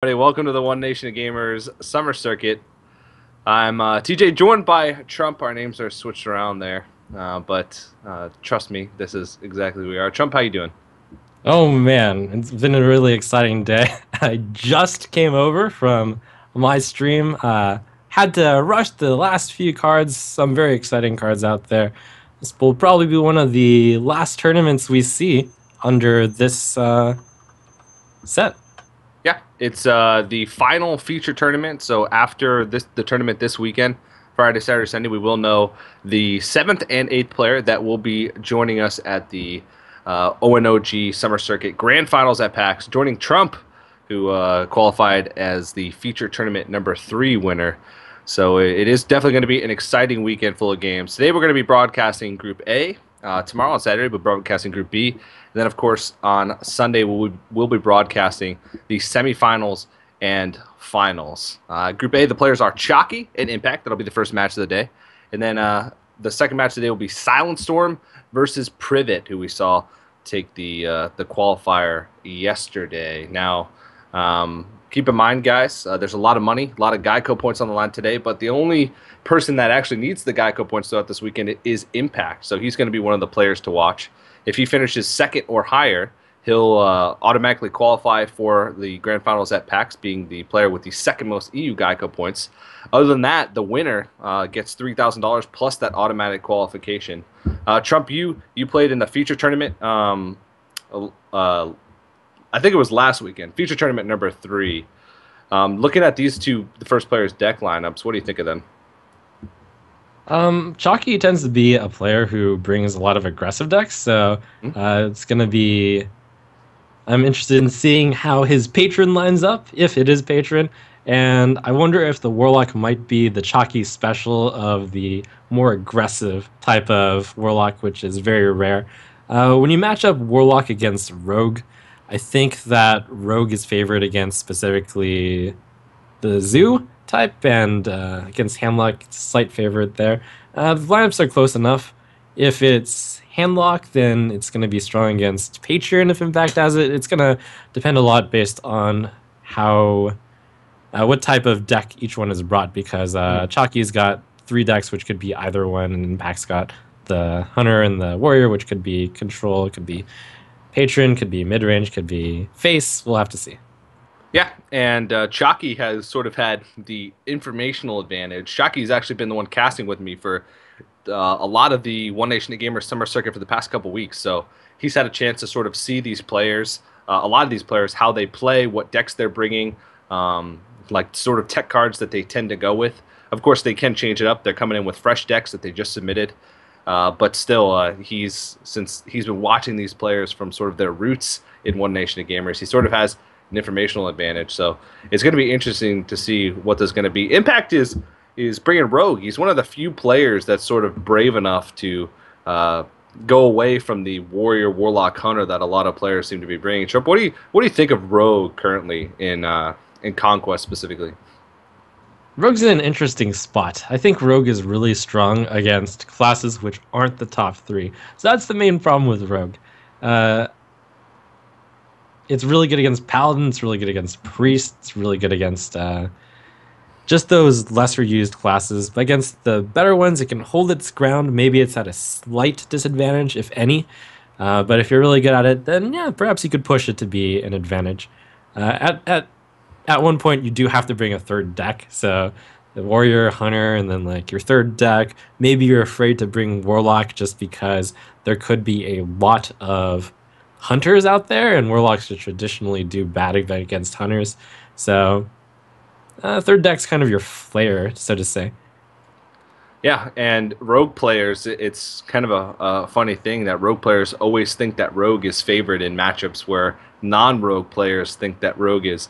Everybody, welcome to the One Nation of Gamers Summer Circuit. I'm TJ, joined by Trump. Our names are switched around there, but trust me, this is exactly who we are. Trump, how you doing? Oh man, it's been a really exciting day. I just came over from my stream. Had to rush the last few cards, some very exciting cards out there. This will probably be one of the last tournaments we see under this set. Yeah, it's the final feature tournament. So after the tournament this weekend, Friday, Saturday, Sunday, we will know the seventh and eighth player that will be joining us at the ONOG Summer Circuit Grand Finals at PAX, joining Trump, who qualified as the feature tournament number 3 winner. So it is definitely going to be an exciting weekend full of games. Today we're going to be broadcasting Group A. Tomorrow on Saturday we'll be broadcasting Group B. And then, of course, on Sunday we'll be broadcasting the semifinals and finals. Group A, the players are Chakki and Impact. That'll be the first match of the day. And then the second match of the day will be Silent Storm versus Privet, who we saw take the qualifier yesterday. Now, keep in mind, guys, there's a lot of money, a lot of GEICO points on the line today, but the only person that actually needs the GEICO points throughout this weekend is Impact. So he's going to be one of the players to watch. If he finishes second or higher, he'll automatically qualify for the Grand Finals at PAX, being the player with the second most EU GEICO points. Other than that, the winner gets $3,000 plus that automatic qualification. Trump, you played in the feature tournament. I think it was last weekend, feature tournament number 3. Looking at these two, the first players' deck lineups, what do you think of them? Chalky tends to be a player who brings a lot of aggressive decks, so Hmm? it's gonna be. I'm interested in seeing how his patron lines up, if it is patron, and I wonder if the Warlock might be the Chalky special of the more aggressive type of Warlock, which is very rare. When you match up Warlock against Rogue, I think that Rogue is favored against specifically the Zoo type, and against Handlock, it's a slight favorite there. The lineups are close enough. If it's Handlock, then it's going to be strong against Patreon if Impact has it. It's going to depend a lot based on how what type of deck each one is brought, because Chalky's got 3 decks, which could be either one, and Impact's got the Hunter and the Warrior, which could be control, it could be Patron, could be mid range, could be face. We'll have to see. Yeah, and Chakki has sort of had the informational advantage. Chakki's actually been the one casting with me for a lot of the One Nation of Gamers Summer Circuit for the past couple weeks, so he's had a chance to sort of see these players, a lot of these players, how they play, what decks they're bringing, like sort of tech cards that they tend to go with. Of course, they can change it up. They're coming in with fresh decks that they just submitted. But still, since he's been watching these players from sort of their roots in One Nation of Gamers, he sort of has an informational advantage. So it's going to be interesting to see what there's going to be. Impact is bringing Rogue. He's one of the few players that's sort of brave enough to go away from the Warrior, Warlock, Hunter that a lot of players seem to be bringing. Trump, what do you think of Rogue currently in Conquest specifically? Rogue's in an interesting spot. I think Rogue is really strong against classes which aren't the top 3. So that's the main problem with Rogue. Uh, it's really good against Paladin, it's really good against Priest, it's really good against just those lesser used classes. But against the better ones, it can hold its ground. Maybe it's at a slight disadvantage, if any. But if you're really good at it, then yeah, perhaps you could push it to be an advantage. At one point, you do have to bring a third deck. So the Warrior, Hunter, and then like your third deck. Maybe you're afraid to bring Warlock just because there could be a lot of Hunters out there, and Warlocks should traditionally do bad against Hunters. So third deck's kind of your flair, so to say. Yeah, and Rogue players, it's kind of a funny thing that Rogue players always think that Rogue is favored in matchups where non-Rogue players think that Rogue is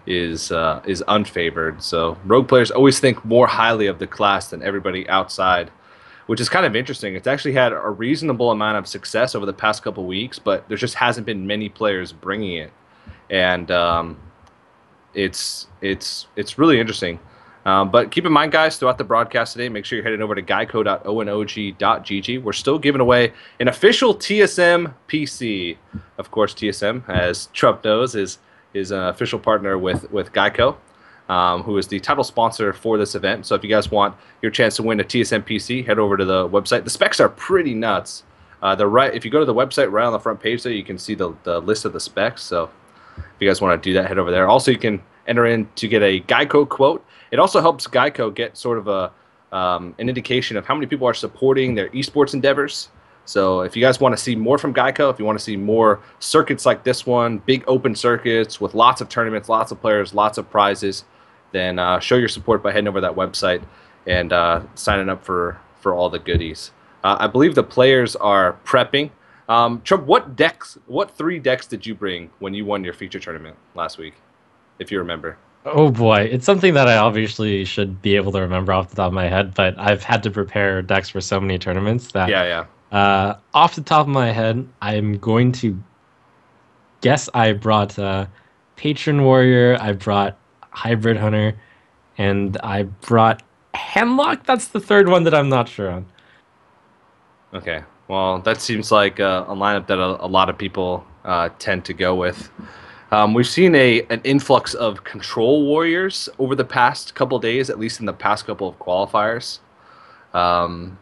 unfavored. So Rogue players always think more highly of the class than everybody outside, which is kind of interesting. It's actually had a reasonable amount of success over the past couple weeks, but there just hasn't been many players bringing it, and it's really interesting. But keep in mind, guys, throughout the broadcast today, make sure you're heading over to geico.onog.gg. We're still giving away an official TSM PC. Of course, TSM, as Trump knows, is is an official partner with GEICO, who is the title sponsor for this event. So if you guys want your chance to win a TSM PC, head over to the website. The specs are pretty nuts. If you go to the website, right on the front page there, you can see the list of the specs. So if you guys want to do that, head over there. Also, you can enter in to get a GEICO quote. It also helps GEICO get sort of an indication of how many people are supporting their esports endeavors. So if you guys want to see more from GEICO, if you want to see more circuits like this one, big open circuits with lots of tournaments, lots of players, lots of prizes, then show your support by heading over to that website and signing up for all the goodies. I believe the players are prepping. Trump, what 3 decks did you bring when you won your feature tournament last week, if you remember? Oh boy, it's something that I obviously should be able to remember off the top of my head, but I've had to prepare decks for so many tournaments that Yeah. off the top of my head, I'm going to guess I brought Patron Warrior, I brought Hybrid Hunter, and I brought Hemlock. That's the third one that I'm not sure on. Okay. Well, that seems like a lineup that a lot of people tend to go with. We've seen an influx of control warriors over the past couple days, at least in the past couple of qualifiers. Um,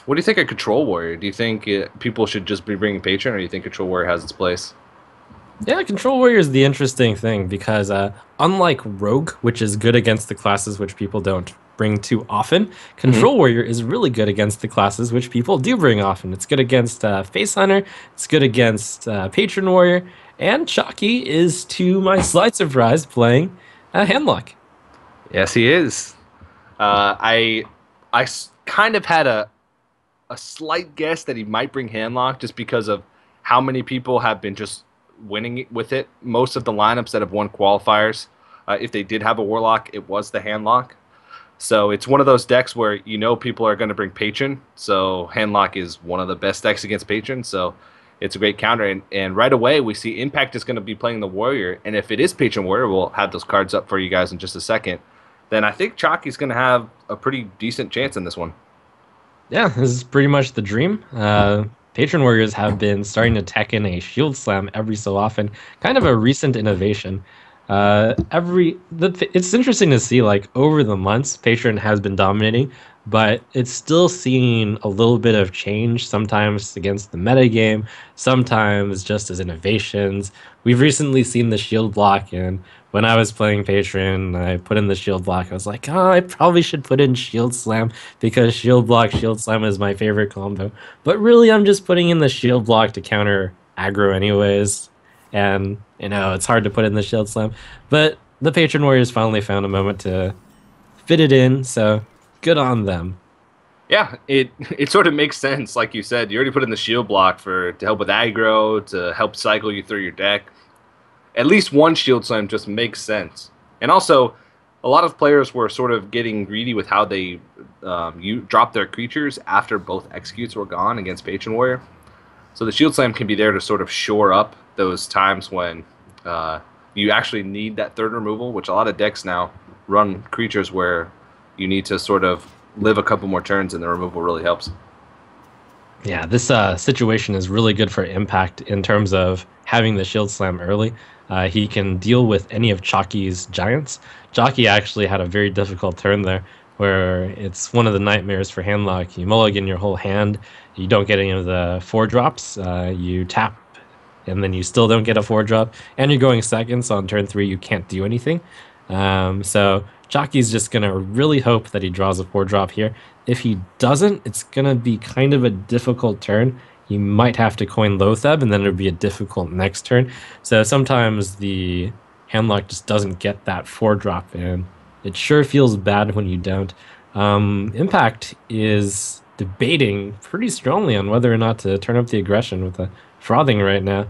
what do you think of control warrior? Do you think people should just be bringing patron, or do you think control warrior has its place? Yeah, Control Warrior is the interesting thing because unlike Rogue, which is good against the classes which people don't bring too often, Hmm. Control Warrior is really good against the classes which people do bring often. It's good against Face Hunter, it's good against Patron Warrior, and Chakki is, to my slight surprise, playing Handlock. Yes, he is. I kind of had a slight guess that he might bring handlock just because of how many people have been just winning with it. Most of the lineups that have won qualifiers, if they did have a warlock, it was the handlock. So it's one of those decks where you know people are going to bring patron. So handlock is one of the best decks against patron. So it's a great counter. And right away we see Impact is going to be playing the warrior. And if it is patron warrior, we'll have those cards up for you guys in just a second. Then I think Chalky's going to have a pretty decent chance in this one. Yeah, this is pretty much the dream. Patron Warriors have been starting to tech in a Shield Slam every so often, kind of a recent innovation. It's interesting to see like over the months, Patron has been dominating, but it's still seeing a little bit of change. Sometimes against the meta game, sometimes just as innovations. We've recently seen the Shield block, and when I was playing Patron, I put in the Shield block. I was like, oh, I probably should put in Shield Slam because Shield block, Shield Slam is my favorite combo. But really, I'm just putting in the Shield block to counter aggro anyways. And, it's hard to put in the Shield Slam. But the Patron Warriors finally found a moment to fit it in, so good on them. Yeah, it sort of makes sense, like you said. You already put in the shield block to help with aggro, to help cycle you through your deck. At least one shield slam just makes sense. And also, a lot of players were sort of getting greedy with how they you drop their creatures after both executes were gone against Patron Warrior. So the shield slam can be there to sort of shore up those times when you actually need that third removal, which a lot of decks now run creatures where you need to sort of live a couple more turns and the removal really helps. Yeah, this situation is really good for Impact in terms of having the Shield Slam early. He can deal with any of Chalky's giants. Chalky actually had a very difficult turn there, where it's one of the nightmares for Handlock. You mulligan your whole hand, you don't get any of the 4 drops, you tap, and then you still don't get a 4 drop, and you're going second, so on turn 3 you can't do anything. So Jockey's just going to really hope that he draws a 4 drop here. If he doesn't, it's going to be kind of a difficult turn. He might have to coin Lotheb, and then it'll be a difficult next turn. So sometimes the Handlock just doesn't get that 4 drop, and it sure feels bad when you don't. Impact is debating pretty strongly on whether or not to turn up the aggression with the frothing right now.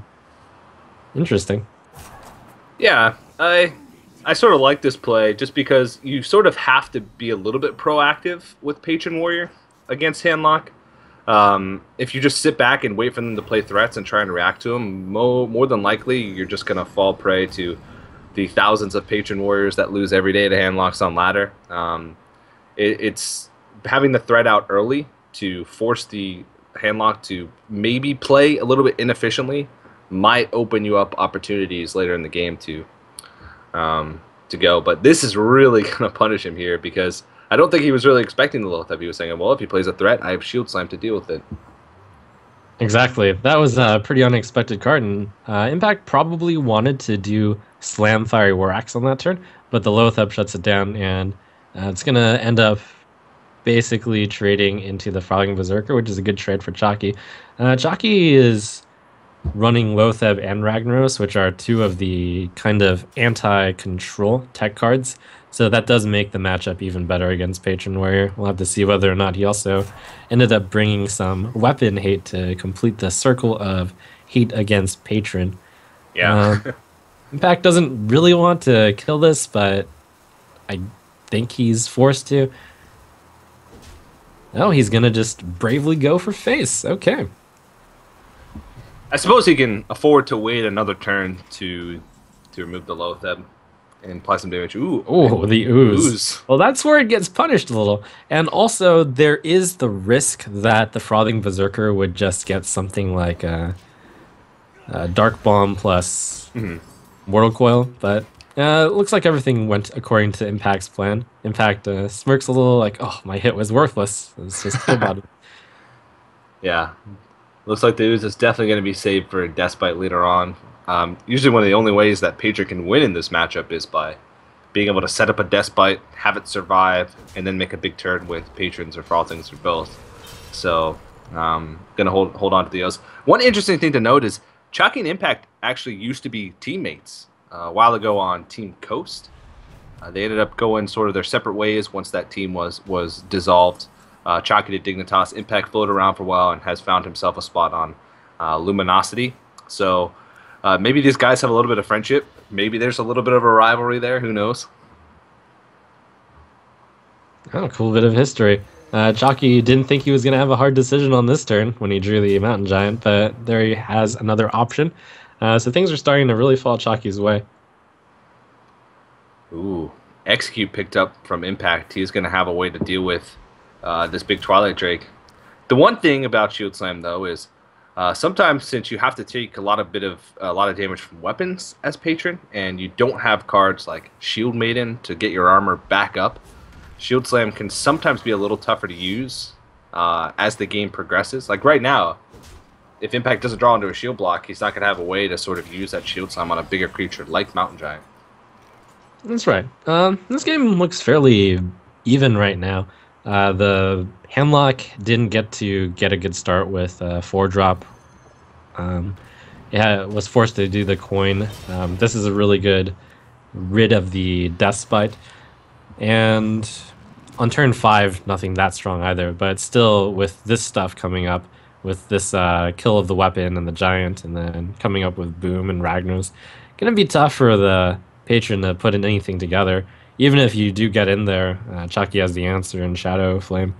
Interesting. Yeah, I sort of like this play just because you sort of have to be a little bit proactive with Patron Warrior against Handlock. If you just sit back and wait for them to play threats and try and react to them, more than likely you're just going to fall prey to the thousands of Patron Warriors that lose every day to Handlocks on ladder. It's having the threat out early to force the Handlock to maybe play a little bit inefficiently might open you up opportunities later in the game to to go. But this is really going to punish him here because I don't think he was really expecting the low threat. He was saying, well, if he plays a threat, I have Shield Slam to deal with it. Exactly. That was a pretty unexpected card, and Impact probably wanted to do Slam Fiery War Axe on that turn, but the Loatheb shuts it down, and it's going to end up basically trading into the Frothing Berserker, which is a good trade for Chakki. Chakki is running Loatheb and Ragnaros, which are two of the kind of anti-control tech cards. So that does make the matchup even better against Patron Warrior. We'll have to see whether or not he also ended up bringing some weapon hate to complete the circle of hate against Patron. Yeah. Impact doesn't really want to kill this, but I think he's forced to. Oh, he's going to just bravely go for face. Okay. I suppose he can afford to wait another turn to remove the Loatheb and apply some damage. Ooh. Oh, the ooze. Well, that's where it gets punished a little. And also, there is the risk that the Frothing Berserker would just get something like a Dark Bomb plus Mortal Coil. But it looks like everything went according to Impact's plan. Impact smirks a little like, oh, my hit was worthless. It's just kill bottom. Yeah. Looks like the ooze is definitely going to be saved for a Despite later on. Usually one of the only ways that Patron can win in this matchup is by being able to set up a Despite, have it survive, and then make a big turn with Patrons or Frothings or both. So, going to hold on to the ooze. One interesting thing to note is Chakki and Impact actually used to be teammates a while ago on Team Coast. They ended up going sort of their separate ways once that team was dissolved. Chakki to Dignitas. Impact floated around for a while and has found himself a spot on Luminosity. So maybe these guys have a little bit of friendship. Maybe there's a little bit of a rivalry there. Who knows? Oh, cool bit of history. Chakki didn't think he was going to have a hard decision on this turn when he drew the Mountain Giant, but there he has another option. So things are starting to really fall Chakki's way. Ooh. Execute picked up from Impact. He's going to have a way to deal with this big Twilight Drake. The one thing about Shield Slam, though, is sometimes since you have to take a lot of damage from weapons as Patron, and you don't have cards like Shield Maiden to get your armor back up, Shield Slam can sometimes be a little tougher to use as the game progresses. Like right now, if Impact doesn't draw into a shield block, he's not going to have a way to sort of use that Shield Slam on a bigger creature like Mountain Giant. That's right. This game looks fairly even right now. The Handlock didn't get a good start with 4-drop. It was forced to do the coin. This is a really good rid of the Despite. And on turn 5, nothing that strong either. But still, with this stuff coming up, with this kill of the weapon and the Giant, and then coming up with Boom and Ragnar's, going to be tough for the Patron to put in anything together. Even if you do get in there, Chakki has the answer in Shadow Flame.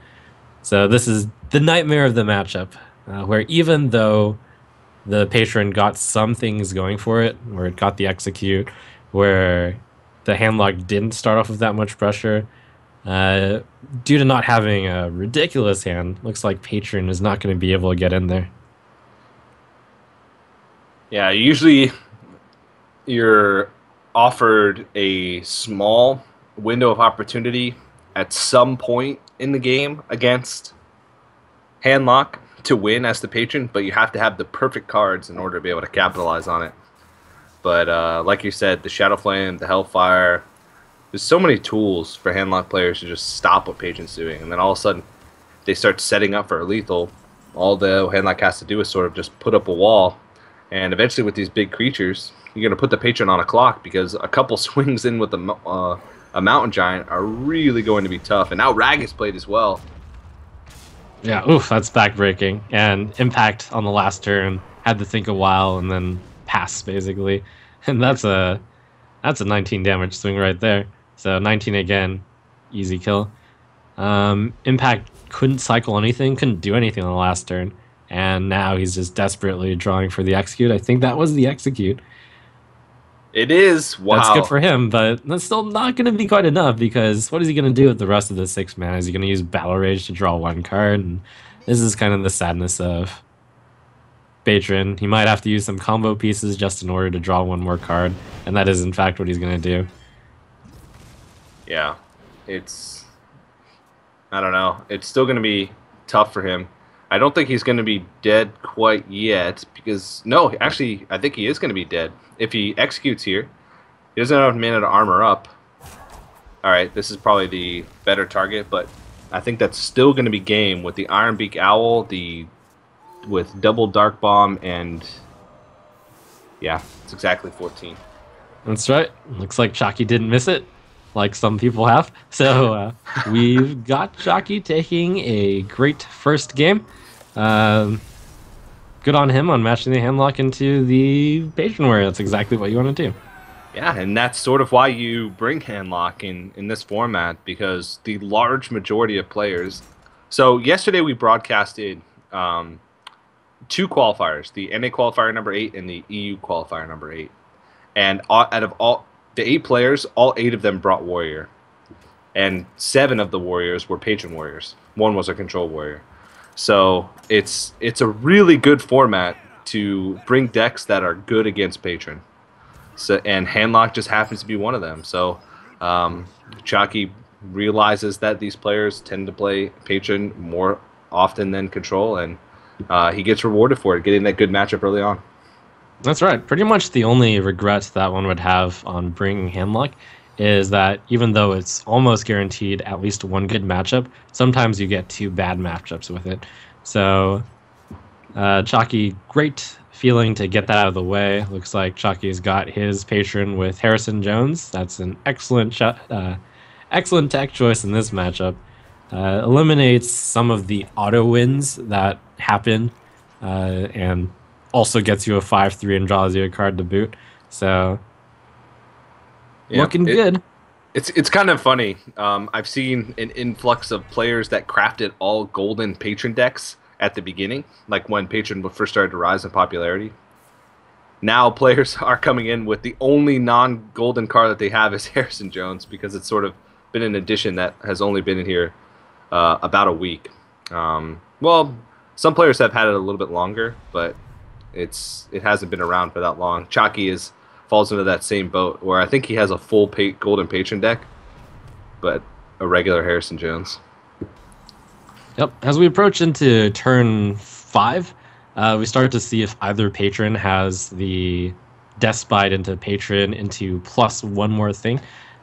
So this is the nightmare of the matchup, where even though the Patron got some things going for it, where it got the Execute, where the Handlock didn't start off with that much pressure, due to not having a ridiculous hand, looks like Patron is not going to be able to get in there. Yeah, usually you're offered a small window of opportunity at some point in the game against Handlock to win as the Patron, but you have to have the perfect cards in order to be able to capitalize on it. But like you said, the Shadow Flame, the Hellfire, there's so many tools for Handlock players to just stop what Patron's doing, and then all of a sudden they start setting up for a lethal. All the Handlock has to do is sort of just put up a wall, and eventually with these big creatures, you're going to put the Patron on a clock because a couple swings in with a Mountain Giant are really going to be tough. And now Rag is played as well. Yeah, oof, that's backbreaking. And Impact on the last turn had to think a while and then pass, basically. And that's a 19 damage swing right there. So 19 again, easy kill. Impact couldn't cycle anything, couldn't do anything on the last turn. And now he's just desperately drawing for the Execute. I think that was the Execute. It is. Wow. That's good for him, but that's still not going to be quite enough because what is he going to do with the rest of the 6 mana? Is he going to use Battle Rage to draw 1 card? And this is kind of the sadness of Patron. He might have to use some combo pieces just in order to draw one more card, and that is in fact what he's going to do. Yeah, it's, I don't know. It's still going to be tough for him. I don't think he's going to be dead quite yet because, no, actually, I think he is going to be dead. If he executes here, he doesn't have mana to armor up. All right, this is probably the better target, but I think that's still going to be game with the Ironbeak Owl, with double Dark Bomb, and yeah, it's exactly 14. That's right. Looks like Chakki didn't miss it, like some people have. So we've got Chakki taking a great first game. Good on him on matching the handlock into the patron warrior. That's exactly what you want to do. Yeah, and that's sort of why you bring handlock in this format, because the large majority of players. So yesterday we broadcasted 2 qualifiers, the NA qualifier number 8 and the EU qualifier number 8. And out of all the 8 players, all 8 of them brought warrior. And 7 of the warriors were patron warriors. 1 was a control warrior. So it's a really good format to bring decks that are good against patron. So, and handlock just happens to be one of them. So Chakki realizes that these players tend to play patron more often than control, and he gets rewarded for it, getting that good matchup early on. That's right. Pretty much the only regret that one would have on bringing handlock is that even though it's almost guaranteed at least one good matchup, sometimes you get 2 bad matchups with it. So Chakki, great feeling to get that out of the way. Looks like Chakki's got his patron with Harrison Jones. That's an excellent excellent tech choice in this matchup. Eliminates some of the auto wins that happen, and also gets you a 5/3 and draws you a card to boot. So yeah, looking good. It's kind of funny. I've seen an influx of players that crafted all golden patron decks at the beginning, like when patron first started to rise in popularity. Now players are coming in with the only non-golden card that they have is Harrison Jones, because it's sort of been an addition that has only been in here about a week. Well, some players have had it a little bit longer, but it hasn't been around for that long. Chakki falls into that same boat where I think he has a full golden patron deck, but a regular Harrison Jones. Yep. As we approach into turn 5, we start to see if either patron has the Despite into patron into plus one more thing.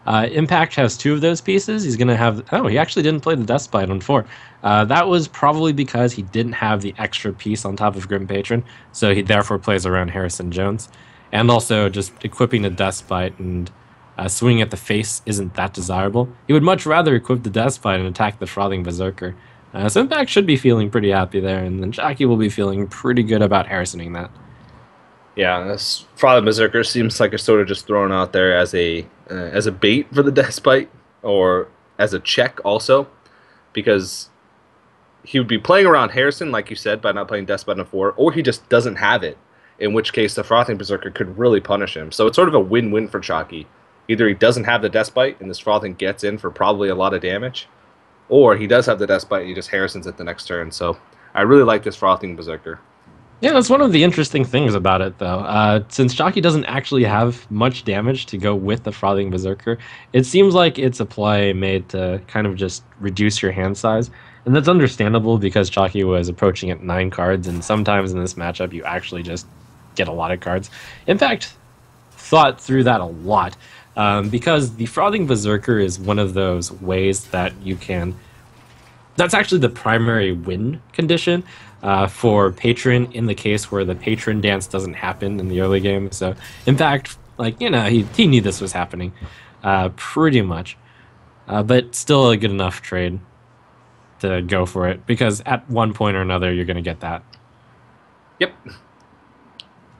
Impact has 2 of those pieces. He's going to have... Oh, he actually didn't play the Despite on 4. That was probably because he didn't have the extra piece on top of Grim Patron, so he therefore plays around Harrison Jones. And also just equipping the Despite and swinging at the face isn't that desirable. He would much rather equip the Despite and attack the Frothing Berserker. So Impact should be feeling pretty happy there, and then Chakki will be feeling pretty good about Harrisoning that. Yeah, this Frothing Berserker seems like it's sort of just thrown out there as a bait for the Despite, or as a check also, because he would be playing around Harrison, like you said, by not playing Despite in 4, or he just doesn't have it, in which case the Frothing Berserker could really punish him. So it's sort of a win-win for Chakki. Either he doesn't have the Despite, and this Frothing gets in for probably a lot of damage, or he does have the Despite and he just Harrisons it the next turn. So I really like this Frothing Berserker. Yeah, that's one of the interesting things about it, though. Since Chakki doesn't actually have much damage to go with the Frothing Berserker, it seems like it's a play made to kind of just reduce your hand size. And that's understandable because Chakki was approaching at 9 cards, and sometimes in this matchup you actually just get a lot of cards. In fact, thought through that a lot. Because the Frothing Berserker is one of those ways that you can... That's actually the primary win condition for patron in the case where the patron dance doesn't happen in the early game. So, in fact, he knew this was happening pretty much. But still a good enough trade to go for it, because at one point or another you're going to get that. Yep.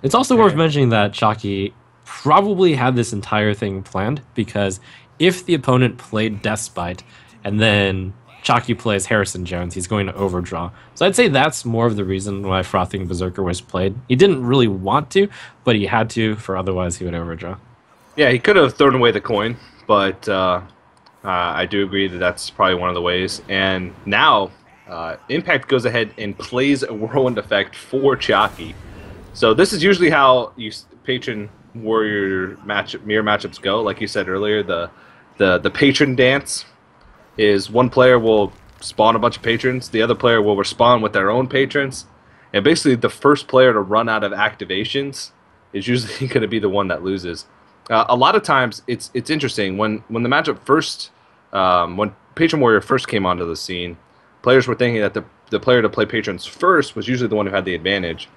It's also worth mentioning that Chakki probably had this entire thing planned, because if the opponent played Despite and then Chakki plays Harrison Jones, he's going to overdraw. So I'd say that's more of the reason why Frothing Berserker was played. He didn't really want to, but he had to, for otherwise he would overdraw. Yeah, he could have thrown away the coin, but I do agree that that's probably one of the ways. And now Impact goes ahead and plays a Whirlwind effect for Chakki. So this is usually how patron warrior mirror matchups go. Like you said earlier, the patron dance is one player will spawn a bunch of patrons, the other player will respond with their own patrons, and basically the first player to run out of activations is usually going to be the one that loses. A lot of times, it's interesting when the matchup first, when Patron Warrior first came onto the scene, players were thinking that the player to play patrons first was usually the one who had the advantage.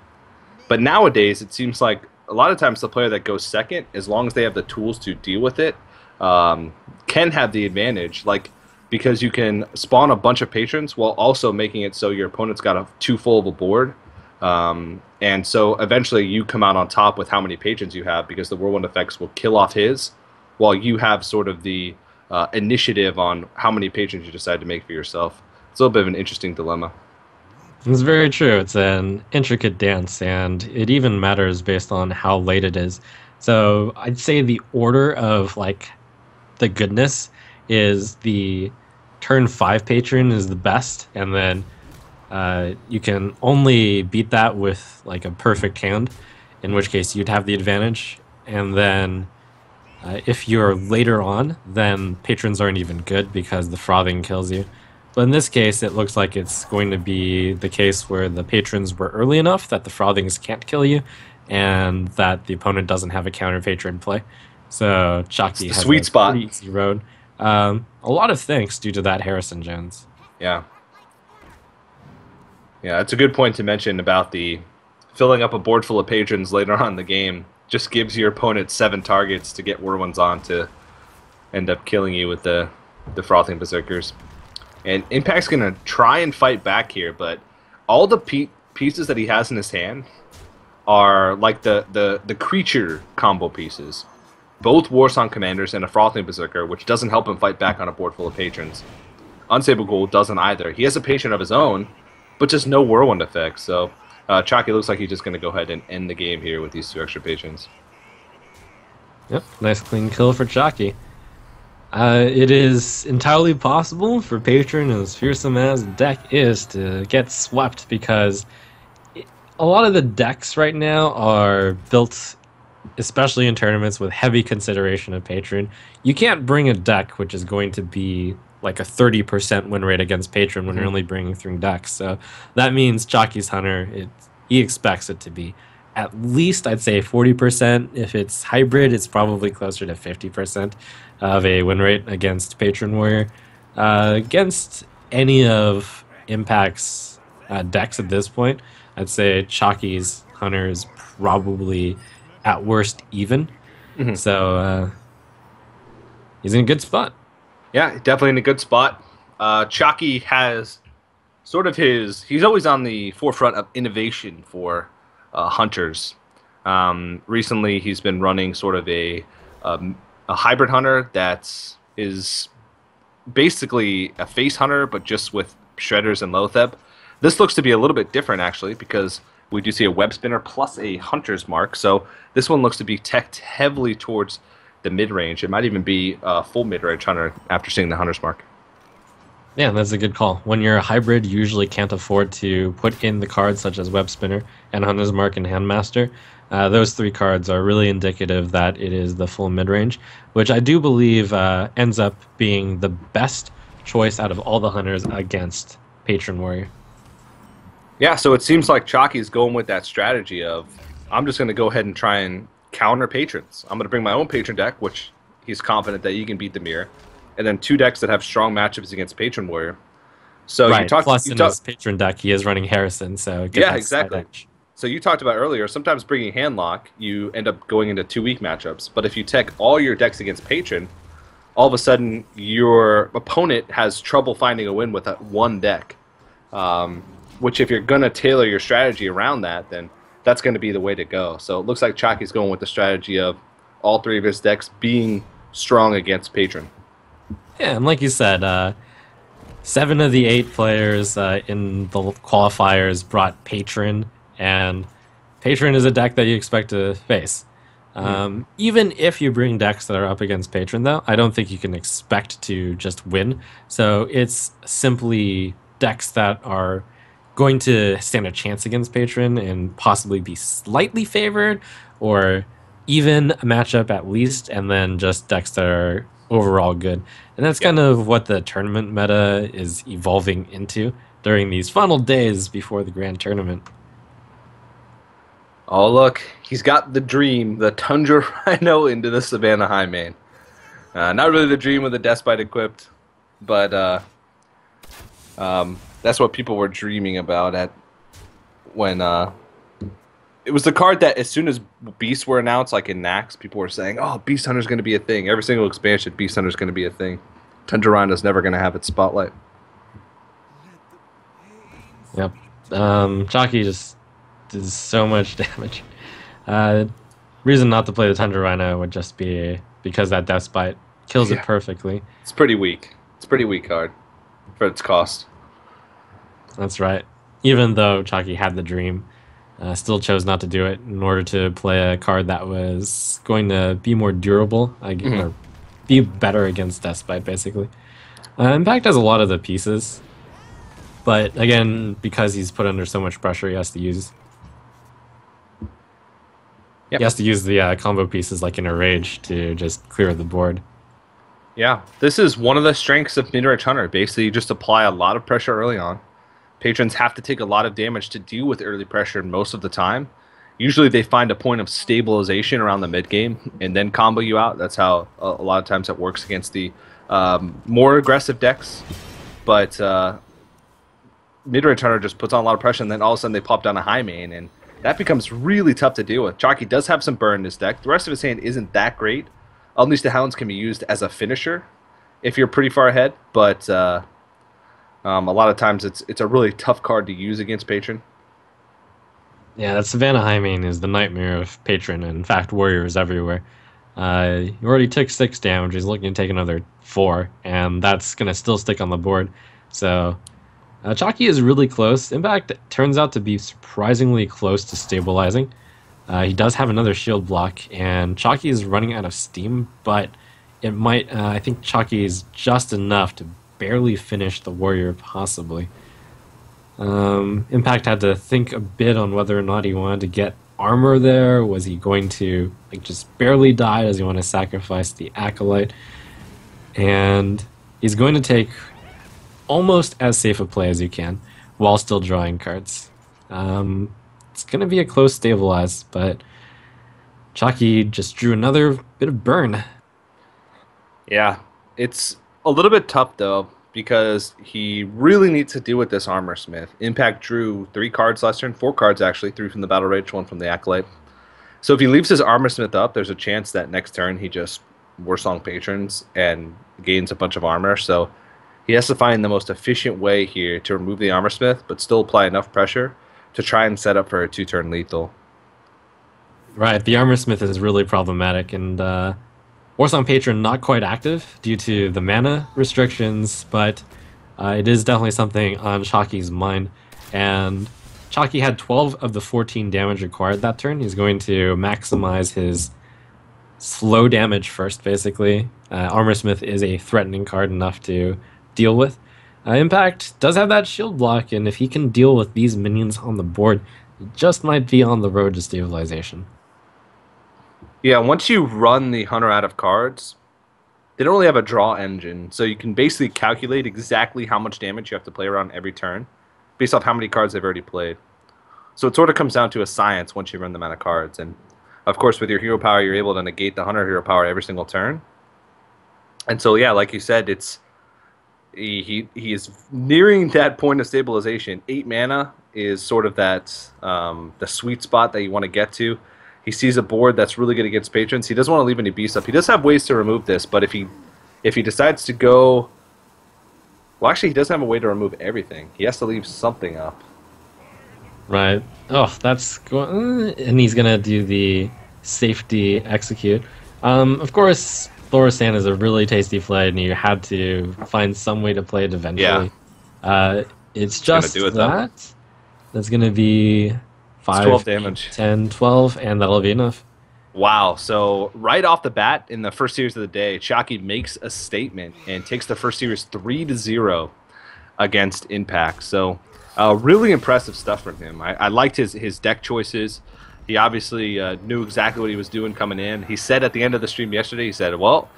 But nowadays, it seems like a lot of times the player that goes second, as long as they have the tools to deal with it, can have the advantage. Like, because you can spawn a bunch of patrons while also making it so your opponent's got too full of a board. And so eventually you come out on top with how many patrons you have, because the whirlwind effects will kill off his, while you have sort of the initiative on how many patrons you decide to make for yourself. It's a little bit of an interesting dilemma. It's very true. It's an intricate dance, and it even matters based on how late it is. So I'd say the order of like the goodness is the turn 5 patron is the best, and then you can only beat that with like a perfect hand, in which case you'd have the advantage. And then if you're later on, then patrons aren't even good because the frothing kills you. But in this case, it looks like it's going to be the case where the patrons were early enough that the frothings can't kill you, and that the opponent doesn't have a counter patron play. So Chakki has sweet a spot. pretty easy road. A lot of thanks due to that Harrison Jones. Yeah. Yeah, it's a good point to mention about the filling up a board full of patrons later on in the game. Just gives your opponent 7 targets to get whirlwinds on to end up killing you with the frothing berserkers. And Impact's going to try and fight back here, but all the pieces that he has in his hand are like the creature combo pieces. Both Warsong Commanders and a Frothing Berserker, which doesn't help him fight back on a board full of patrons. Unstable Ghoul doesn't either. He has a patron of his own, but just no whirlwind effects. So Chakki looks like he's just going to go ahead and end the game here with these 2 extra patrons. Yep, nice clean kill for Chakki. It is entirely possible for Patron, as fearsome as the deck is, to get swept, because a lot of the decks right now are built, especially in tournaments, with heavy consideration of Patron. You can't bring a deck which is going to be like a 30% win rate against Patron when you're only bringing 3 decks. So that means Chakki's Hunter, he expects it to be at least, I'd say, 40%. If it's hybrid, it's probably closer to 50% of a win rate against Patron Warrior. Against any of Impact's decks at this point, I'd say Chakki's Hunter is probably at worst even. So he's in a good spot. Yeah, definitely in a good spot. Chakki has sort of he's always on the forefront of innovation for hunters. Recently, he's been running sort of a hybrid hunter that is basically a face hunter, but just with shredders and Lotheb. This looks to be a little bit different, actually, because we do see a web spinner plus a hunter's mark. So this one looks to be teched heavily towards the mid-range. It might even be a full mid-range hunter after seeing the hunter's mark. Yeah, that's a good call. When you're a hybrid, you usually can't afford to put in the cards such as Web Spinner and Hunter's Mark and Handmaster. Those 3 cards are really indicative that it is the full mid-range, which I do believe ends up being the best choice out of all the hunters against Patron Warrior. Yeah, so it seems like Chakki's going with that strategy of, I'm just going to go ahead and try and counter patrons. I'm going to bring my own patron deck, which he's confident that you can beat the mirror, and then 2 decks that have strong matchups against Patron Warrior. So right. Plus, in his patron deck, he is running Harrison. So yeah, exactly. So you talked about earlier, sometimes bringing Handlock, you end up going into 2 weak matchups. But if you tech all your decks against Patron, all of a sudden your opponent has trouble finding a win with that 1 deck. Which, if you're going to tailor your strategy around that, then that's going to be the way to go. So it looks like Chakki's going with the strategy of all 3 of his decks being strong against Patron. Yeah, and like you said, 7 of the 8 players in the qualifiers brought Patron, and Patron is a deck that you expect to face. Even if you bring decks that are up against Patron, though, I don't think you can expect to just win. So it's simply decks that are going to stand a chance against Patron and possibly be slightly favored, or even a matchup at least, and then just decks that are overall good. And that's Yep. kind of what the tournament meta is evolving into during these final days before the grand tournament. Oh, look, he's got the dream, the Tundra Rhino into the Savannah High Main. Not really the dream with the Despite equipped, but that's what people were dreaming about at when it was the card that as soon as Beasts were announced, like in Nax, people were saying, "Oh, Beast Hunter's going to be a thing." Every single expansion, Beast Hunter's going to be a thing. Tundra Rhino's never going to have its spotlight. Yep. Chakki just does so much damage. Reason not to play the Tundra Rhino would just be because that Death Bite kills it perfectly. It's pretty weak. It's a pretty weak card for its cost. That's right. Even though Chakki had the dream, still chose not to do it in order to play a card that was going to be more durable, or be better against Death Bite, basically. Impact has a lot of the pieces, but again, because he's put under so much pressure, he has to use the combo pieces like in a rage to just clear the board. Yeah, this is one of the strengths of Mid-Range Hunter. Basically, you just apply a lot of pressure early on. Patrons have to take a lot of damage to deal with early pressure most of the time. Usually they find a point of stabilization around the mid-game and then combo you out. That's how a lot of times it works against the more aggressive decks. But Mid-Range Hunter just puts on a lot of pressure, and then all of a sudden they pop down a high main, and that becomes really tough to deal with. Chakki does have some burn in his deck. The rest of his hand isn't that great. Unleash the Hounds can be used as a finisher if you're pretty far ahead, but a lot of times it's a really tough card to use against Patron. Yeah, that Savannah High Main is the nightmare of Patron, and in fact, Warriors everywhere. He already took 6 damage. He's looking to take another 4, and that's going to still stick on the board. So, Chakki is really close. Impact turns out to be surprisingly close to stabilizing. He does have another shield block, and Chakki is running out of steam, but it might. I think Chakki is just enough to barely finish the warrior, possibly. Impact had to think a bit on whether or not he wanted to get armor there. Was he going to just barely die? Does he want to sacrifice the acolyte? And he's going to take almost as safe a play as you can while still drawing cards. It's going to be a close stabilize, but Chakki just drew another bit of burn. Yeah, it's a little bit tough, though, because he really needs to deal with this Armor Smith. Impact drew 3 cards last turn, 4 cards actually, 3 from the Battle Rage, 1 from the Acolyte. So if he leaves his Armor Smith up, there's a chance that next turn he just Warsong Patrons and gains a bunch of armor. So he has to find the most efficient way here to remove the Armor Smith, but still apply enough pressure to try and set up for a 2-turn lethal. Right, the Armor Smith is really problematic, and Warsong Patron not quite active due to the mana restrictions, but it is definitely something on Chakki's mind. And Chakki had 12 of the 14 damage required that turn. He's going to maximize his slow damage first, basically. Armor Smith is a threatening card enough to deal with. Impact does have that shield block, and if he can deal with these minions on the board, he just might be on the road to stabilization. Yeah, once you run the Hunter out of cards, they don't really have a draw engine, so you can basically calculate exactly how much damage you have to play around every turn based off how many cards they've already played. So it sort of comes down to a science once you run them out of cards. And of course, with your hero power, you're able to negate the Hunter hero power every single turn. And so, yeah, like you said, it's he is nearing that point of stabilization. 8 mana is sort of that the sweet spot that you want to get to. He sees a board that's really good against patrons. He doesn't want to leave any beasts up. He does have ways to remove this, but if he decides to go, well, actually, he doesn't have a way to remove everything. He has to leave something up. Right. Oh, that's and he's gonna do the safety execute. Of course, Thorsan is a really tasty play, and you had to find some way to play it eventually. Yeah. It's just that. That's gonna be 5, 12 damage. 10, 12, and that'll be enough. Wow. So right off the bat, in the first series of the day, Chakki makes a statement and takes the first series 3-0 against Impact. So Really impressive stuff from him. I liked his deck choices. He obviously knew exactly what he was doing coming in. He said at the end of the stream yesterday, he said, well,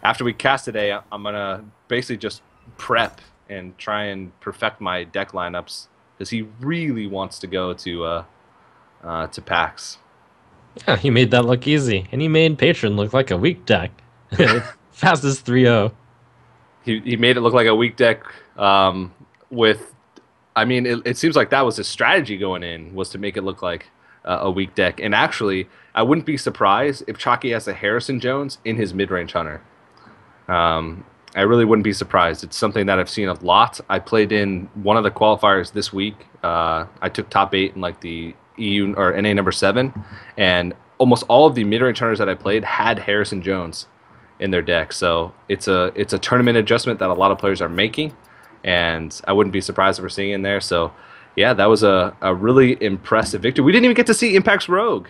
after we cast today, I'm going to basically just prep and try and perfect my deck lineups because he really wants to go to PAX. Yeah, he made that look easy, and he made Patron look like a weak deck. Fastest 3-0. He made it look like a weak deck with I mean, it seems like that was his strategy going in, was to make it look like a weak deck. And actually, I wouldn't be surprised if Chakki has a Harrison Jones in his mid-range hunter. I really wouldn't be surprised. It's something that I've seen a lot. I played in one of the qualifiers this week. I took top 8 in like the EU or NA number 7, and almost all of the mid-range hunters that I played had Harrison Jones in their deck. So it's a tournament adjustment that a lot of players are making, and I wouldn't be surprised if we're seeing in there. So yeah, that was a really impressive victory. We didn't even get to see Impact's Rogue.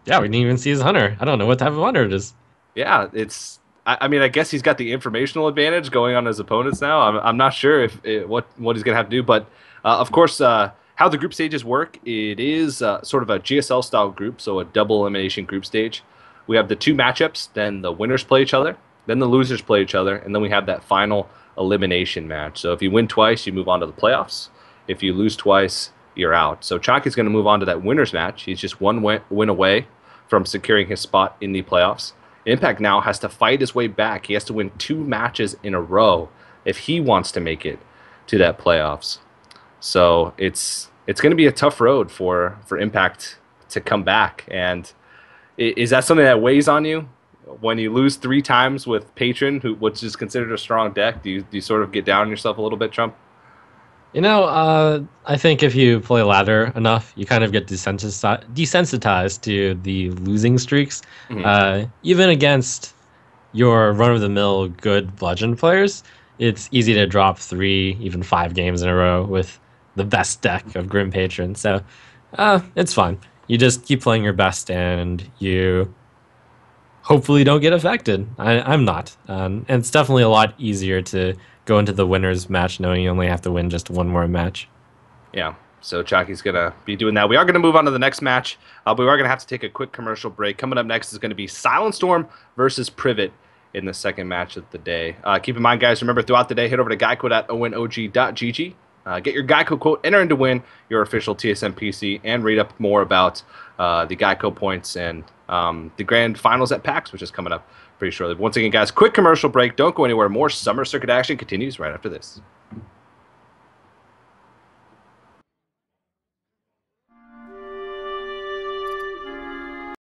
Yeah, we didn't even see his hunter. I don't know what type of hunter it is. Yeah, it's. I mean, I guess he's got the informational advantage going on his opponents now. I'm not sure if what he's gonna have to do, but of course, how the group stages work, it is sort of a GSL style group, so a double elimination group stage. We have the 2 matchups, then the winners play each other, then the losers play each other, and then we have that final elimination match. So if you win twice, you move on to the playoffs. If you lose twice, you're out. So Chakki's going to move on to that winners match. He's just one win away from securing his spot in the playoffs. Impact now has to fight his way back. He has to win 2 matches in a row if he wants to make it to that playoffs. So it's going to be a tough road for Impact to come back. And is that something that weighs on you when you lose 3 times with Patron, which is considered a strong deck? Do you sort of get down on yourself a little bit, Trump? You know, I think if you play ladder enough, you kind of get desensitized to the losing streaks. Even against your run-of-the-mill good bludgeon players, it's easy to drop 3, even 5 games in a row with the best deck of Grim Patron. So it's fun. You just keep playing your best, and you hopefully don't get affected. I'm not. And it's definitely a lot easier to go into the winners match knowing you only have to win just 1 more match. Yeah, so Chakki's going to be doing that. We are going to move on to the next match, but we are going to have to take a quick commercial break. Coming up next is going to be Silent Storm versus Privet in the second match of the day. Keep in mind, guys, remember throughout the day, head over to geico.onog.gg. Get your GEICO quote, enter in to win your official TSM PC, and read up more about the GEICO points and the grand finals at PAX, which is coming up pretty shortly. Once again, guys, quick commercial break. Don't go anywhere. More Summer Circuit action continues right after this.